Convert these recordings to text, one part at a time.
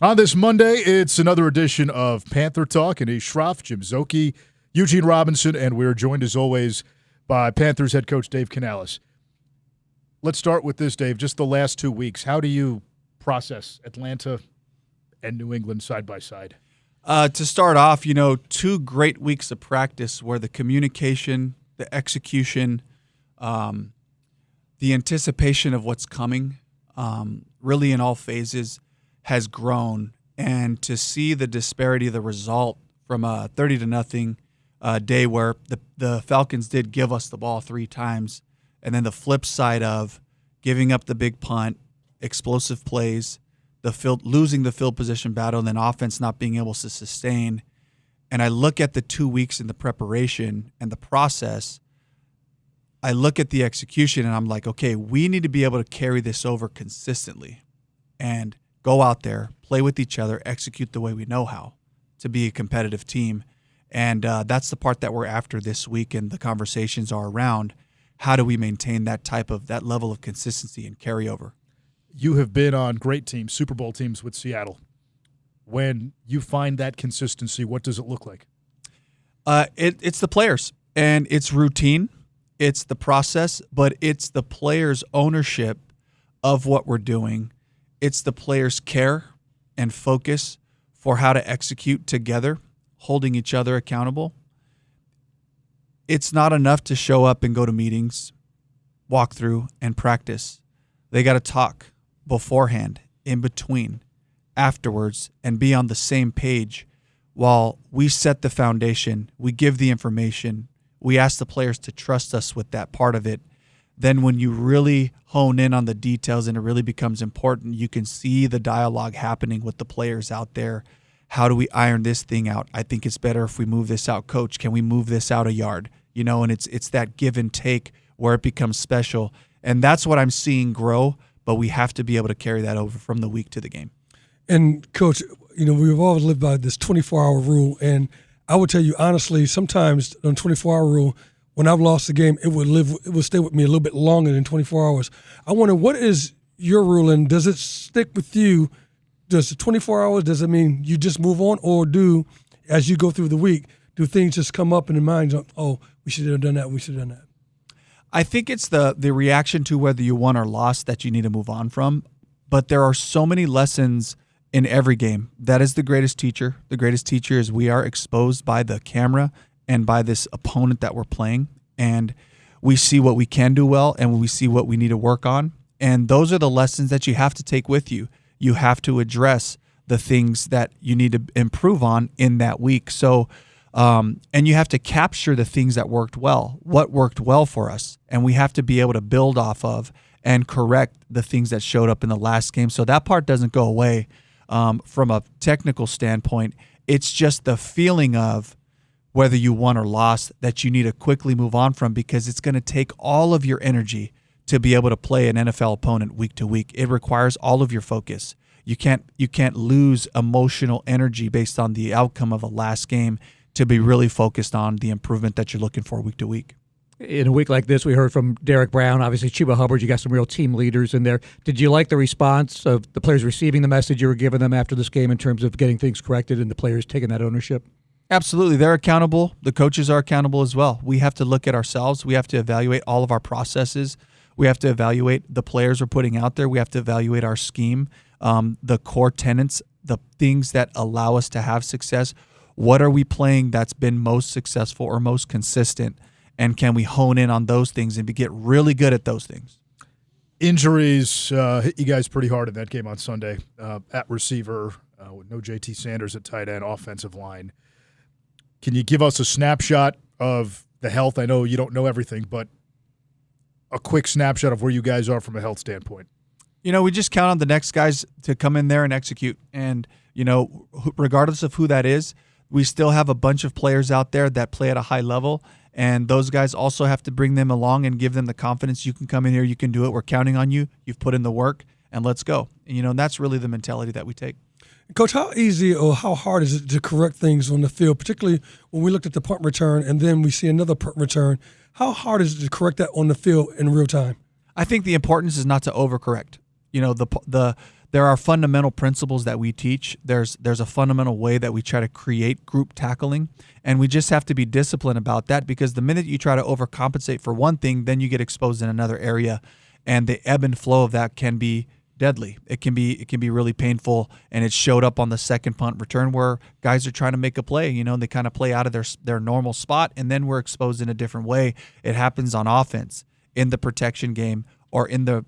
On this Monday, it's another edition of Panther Talk. Anish Shroff, Jim Szoke, Eugene Robinson, and we're joined as always by Panthers head coach Dave Canales. Let's start with this, Dave. Just the last 2 weeks, how do you process Atlanta and New England side by side? To start off, 2 great weeks of practice where the communication, the execution, the anticipation of what's coming, really in all phases, has grown. And to see the disparity of the result from a 30-0 day where the Falcons did give us the ball 3 times, and then the flip side of giving up the big punt, explosive plays, losing the field position battle, and then offense not being able to sustain. And I look at the 2 weeks in the preparation and the process. I look at the execution, and I'm like, okay, we need to be able to carry this over consistently and go out there, play with each other, execute the way we know how to be a competitive team. And that's the part that we're after this week, and the conversations are around how do we maintain that level of consistency and carryover. You have been on great teams, Super Bowl teams with Seattle. When you find that consistency, what does it look like? It's the players, and it's routine. It's the process, but it's the players' ownership of what we're doing. It's the players' care and focus for how to execute together, holding each other accountable. It's not enough to show up and go to meetings, walk through, and practice. They got to talk beforehand, in between, afterwards, and be on the same page while we set the foundation, we give the information, we ask the players to trust us with that part of it. Then when you really hone in on the details and it really becomes important, you can see the dialogue happening with the players out there. How do we iron this thing out? I think it's better if we move this out. Coach, can we move this out a yard? And it's that give and take where it becomes special. And that's what I'm seeing grow, but we have to be able to carry that over from the week to the game. And, Coach, we've always lived by this 24-hour rule. And I would tell you honestly, sometimes on 24-hour rule, when I've lost the game, it would stay with me a little bit longer than 24 hours. I wonder, what is your rule, and does it stick with you? Does the 24 hours, does it mean you just move on, or as you go through the week, do things just come up in the mind, oh, we should have done that, we should have done that? I think it's the reaction to whether you won or lost that you need to move on from. But there are so many lessons in every game. That is the greatest teacher. The greatest teacher is we are exposed by the camera and by this opponent that we're playing, and we see what we can do well and we see what we need to work on. And those are the lessons that you have to take with you. You have to address the things that you need to improve on in that week. So, and you have to capture the things that worked well, what worked well for us, and we have to be able to build off of and correct the things that showed up in the last game. So that part doesn't go away from a technical standpoint. It's just the feeling of whether you won or lost that you need to quickly move on from, because it's going to take all of your energy to be able to play an NFL opponent week to week. It requires all of your focus. You can't lose emotional energy based on the outcome of a last game to be really focused on the improvement that you're looking for week to week. In a week like this, we heard from Derek Brown, obviously Chuba Hubbard. You got some real team leaders in there. Did you like the response of the players receiving the message you were giving them after this game in terms of getting things corrected and the players taking that ownership? Absolutely. They're accountable. The coaches are accountable as well. We have to look at ourselves. We have to evaluate all of our processes. We have to evaluate the players we're putting out there. We have to evaluate our scheme, the core tenets, the things that allow us to have success. What are we playing that's been most successful or most consistent? And can we hone in on those things and get really good at those things? Injuries hit you guys pretty hard in that game on Sunday at receiver, with no JT Sanders at tight end, offensive line. Can you give us a snapshot of the health? I know you don't know everything, but a quick snapshot of where you guys are from a health standpoint. We just count on the next guys to come in there and execute. And, regardless of who that is, we still have a bunch of players out there that play at a high level. And those guys also have to bring them along and give them the confidence. You can come in here, you can do it. We're counting on you. You've put in the work, and let's go. And, that's really the mentality that we take. Coach, how easy or how hard is it to correct things on the field, particularly when we looked at the punt return and then we see another punt return? How hard is it to correct that on the field in real time? I think the importance is not to overcorrect. The there are fundamental principles that we teach. There's a fundamental way that we try to create group tackling, and we just have to be disciplined about that, because the minute you try to overcompensate for one thing, then you get exposed in another area, and the ebb and flow of that can be deadly. It can be really painful, and it showed up on the second punt return where guys are trying to make a play, and they kind of play out of their normal spot, and then we're exposed in a different way. It happens on offense, in the protection game, or in the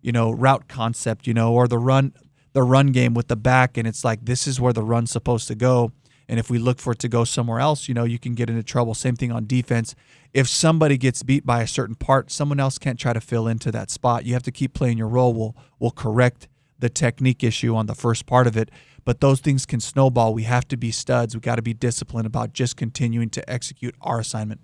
route concept, or the run game with the back, and it's like, this is where the run's supposed to go, and if we look for it to go somewhere else, you can get into trouble. Same thing on defense. If somebody gets beat by a certain part, someone else can't try to fill into that spot. You have to keep playing your role. We'll correct the technique issue on the first part of it, but those things can snowball. We have to be studs. We got to be disciplined about just continuing to execute our assignment.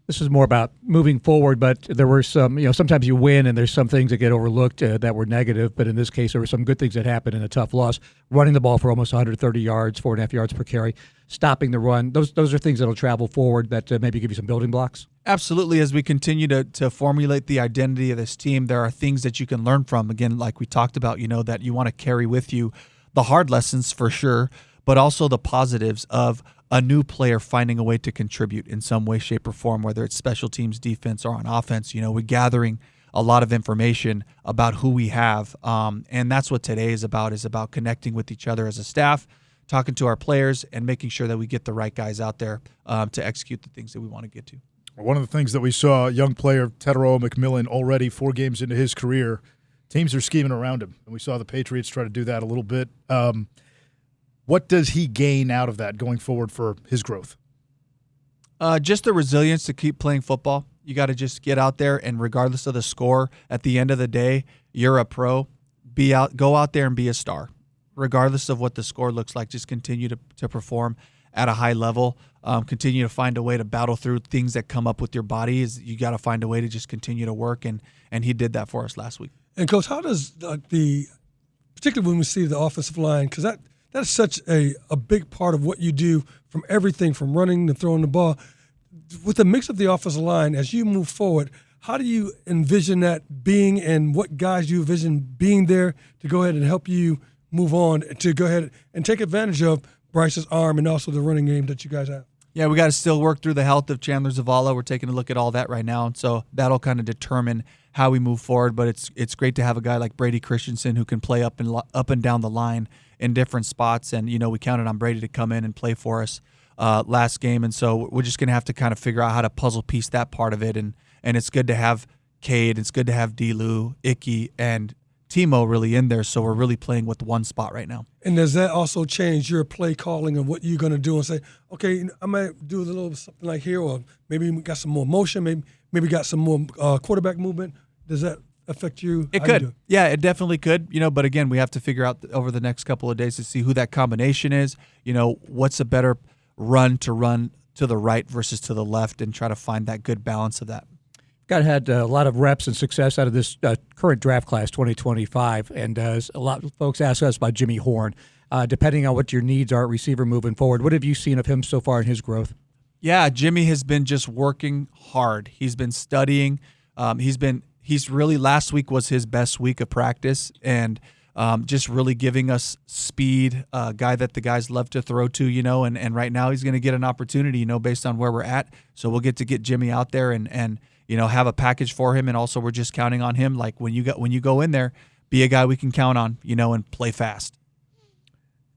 This is more about moving forward, but there were some, sometimes you win and there's some things that get overlooked that were negative, but in this case, there were some good things that happened in a tough loss. Running the ball for almost 130 yards, 4.5 yards per carry, stopping the run. Those are things that will travel forward that maybe give you some building blocks. Absolutely. As we continue to formulate the identity of this team, there are things that you can learn from. Again, like we talked about, that you want to carry with you. The hard lessons for sure, but also the positives of a new player finding a way to contribute in some way, shape, or form, whether it's special teams, defense, or on offense. We're gathering a lot of information about who we have, and that's what today is about connecting with each other as a staff, talking to our players, and making sure that we get the right guys out there to execute the things that we want to get to. One of the things that we saw, young player Teteroa McMillan, already 4 games into his career, teams are scheming around him, and we saw the Patriots try to do that a little bit. What does he gain out of that going forward for his growth? Just the resilience to keep playing football. You got to just get out there, and regardless of the score, at the end of the day, you're a pro. Go out there and be a star. Regardless of what the score looks like, just continue to perform at a high level. Continue to find a way to battle through things that come up with your body. You got to find a way to just continue to work, and he did that for us last week. And Coach, how does particularly when we see the offensive line, because that's such a big part of what you do, from everything from running to throwing the ball. With the mix of the offensive line, as you move forward, how do you envision that being, and what guys you envision being there to go ahead and help you move on, to go ahead and take advantage of Bryce's arm and also the running game that you guys have? Yeah, we got to still work through the health of Chandler Zavala. We're taking a look at all that right now, and so that'll kind of determine how we move forward. But it's great to have a guy like Brady Christensen who can play up and down the line in different spots, and we counted on Brady to come in and play for us last game, and so we're just going to have to kind of figure out how to puzzle piece that part of it, and it's good to have Cade, it's good to have D-Lou, Icky, and Timo really in there, so we're really playing with one spot right now. And does that also change your play calling and what you're going to do, and say, okay, I might do a little something like here, or maybe we got some more motion, maybe got some more quarterback movement? Does that affect you? It could. Yeah, it definitely could. But again, we have to figure out over the next couple of days to see who that combination is. What's a better run to the right versus to the left, and try to find that good balance of that. Got had a lot of reps and success out of this current draft class, 2025, and a lot of folks ask us about Jimmy Horn. Depending on what your needs are at receiver moving forward, what have you seen of him so far in his growth? Yeah, Jimmy has been just working hard. He's been studying. He's really, last week was his best week of practice, and just really giving us speed, a guy that the guys love to throw to, and right now he's going to get an opportunity, based on where we're at. So we'll get Jimmy out there and have a package for him, and also we're just counting on him. Like when you go in there, be a guy we can count on, and play fast.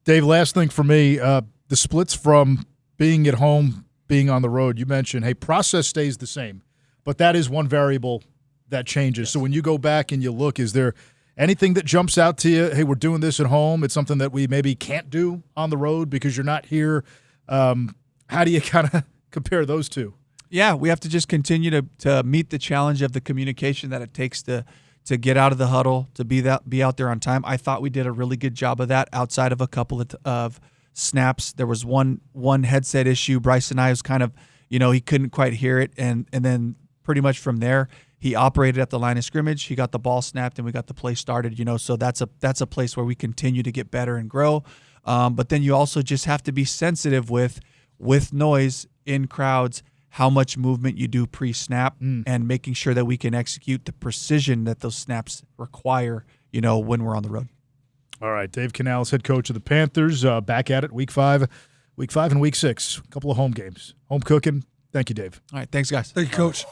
Dave, last thing for me, the splits from being at home, being on the road. You mentioned, hey, process stays the same, but that is one variable that changes. Yes. So when you go back and you look, is there anything that jumps out to you? Hey, we're doing this at home. It's something that we maybe can't do on the road because you're not here. How do you kind of compare those two? Yeah, we have to just continue to meet the challenge of the communication that it takes to get out of the huddle, to be out there on time. I thought we did a really good job of that outside of a couple of snaps. There was one headset issue. Bryce and I was kind of, he couldn't quite hear it, and then pretty much from there, he operated at the line of scrimmage. He got the ball snapped, and we got the play started. So that's a place where we continue to get better and grow. But then you also just have to be sensitive with noise in crowds, how much movement you do pre-snap, and making sure that we can execute the precision that those snaps require, when we're on the road. All right, Dave Canales, head coach of the Panthers, back at it week 5 and week 6. A couple of home games. Home cooking. Thank you, Dave. All right, thanks, guys. Thank you, Coach.